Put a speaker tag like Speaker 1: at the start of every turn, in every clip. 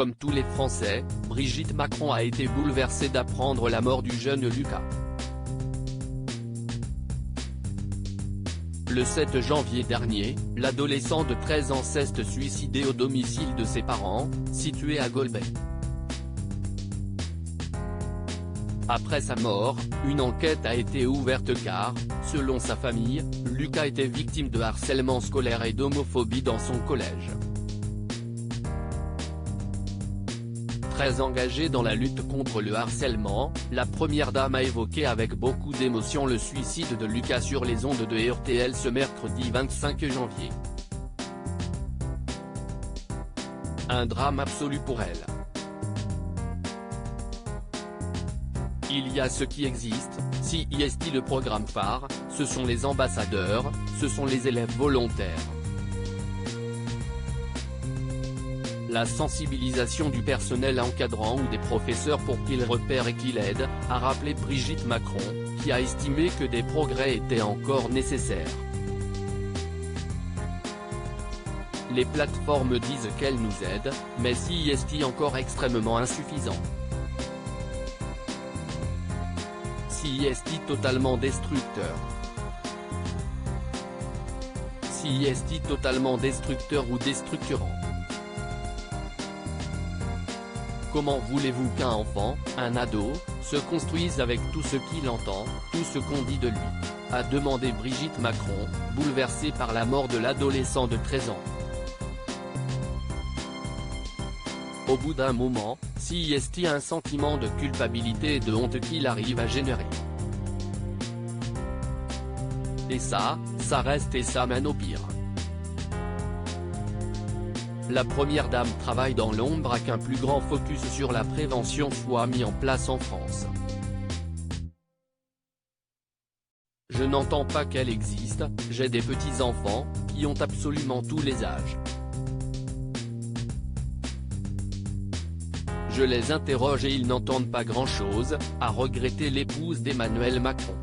Speaker 1: Comme tous les Français, Brigitte Macron a été bouleversée d'apprendre la mort du jeune Lucas. Le 7 janvier dernier, l'adolescent de 13 ans s'est suicidé au domicile de ses parents, situé à Golbey. Après sa mort, une enquête a été ouverte car, selon sa famille, Lucas était victime de harcèlement scolaire et d'homophobie dans son collège. Très engagée dans la lutte contre le harcèlement, la première dame a évoqué avec beaucoup d'émotion le suicide de Lucas sur les ondes de RTL ce mercredi 25 janvier. Un drame absolu pour elle. Il y a ce qui existe, CIST le programme phare, ce sont les ambassadeurs, ce sont les élèves volontaires. La sensibilisation du personnel encadrant ou des professeurs pour qu'ils repèrent et qu'ils aident, a rappelé Brigitte Macron, qui a estimé que des progrès étaient encore nécessaires. Les plateformes disent qu'elles nous aident, mais CIST encore extrêmement insuffisant. CIST totalement destructeur. CIST totalement destructeur ou déstructurant. Comment voulez-vous qu'un enfant, un ado, se construise avec tout ce qu'il entend, tout ce qu'on dit de lui, a demandé Brigitte Macron, bouleversée par la mort de l'adolescent de 13 ans. Au bout d'un moment, CIST a un sentiment de culpabilité et de honte qu'il arrive à générer. Et ça reste et ça mène au pire. La première dame travaille dans l'ombre à qu'un plus grand focus sur la prévention soit mis en place en France. Je n'entends pas qu'elle existe, j'ai des petits-enfants, qui ont absolument tous les âges. Je les interroge et ils n'entendent pas grand-chose, a regretté l'épouse d'Emmanuel Macron.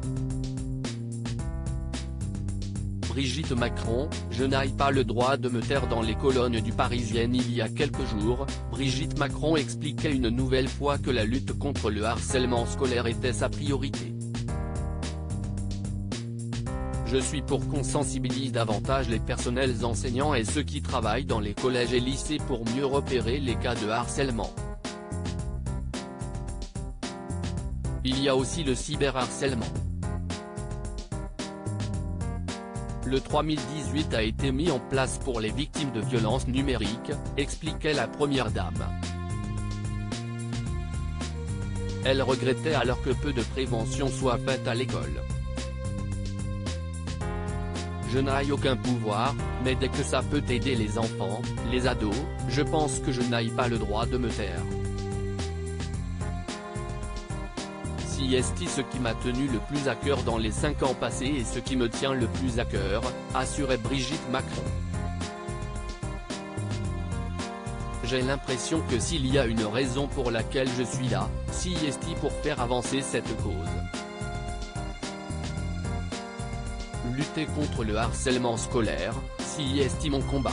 Speaker 1: Brigitte Macron, je n'ai pas le droit de me taire dans les colonnes du Parisien. Il y a quelques jours, Brigitte Macron expliquait une nouvelle fois que la lutte contre le harcèlement scolaire était sa priorité. Je suis pour qu'on sensibilise davantage les personnels enseignants et ceux qui travaillent dans les collèges et lycées pour mieux repérer les cas de harcèlement. Il y a aussi le cyberharcèlement. Le 3018 a été mis en place pour les victimes de violences numériques, expliquait la première dame. Elle regrettait alors que peu de prévention soit faite à l'école. Je n'ai aucun pouvoir, mais dès que ça peut aider les enfants, les ados, je pense que je n'ai pas le droit de me taire. CIST ce qui m'a tenu le plus à cœur dans les 5 ans passés et ce qui me tient le plus à cœur, assurait Brigitte Macron. J'ai l'impression que s'il y a une raison pour laquelle je suis là, CIST pour faire avancer cette cause. Lutter contre le harcèlement scolaire, CIST mon combat.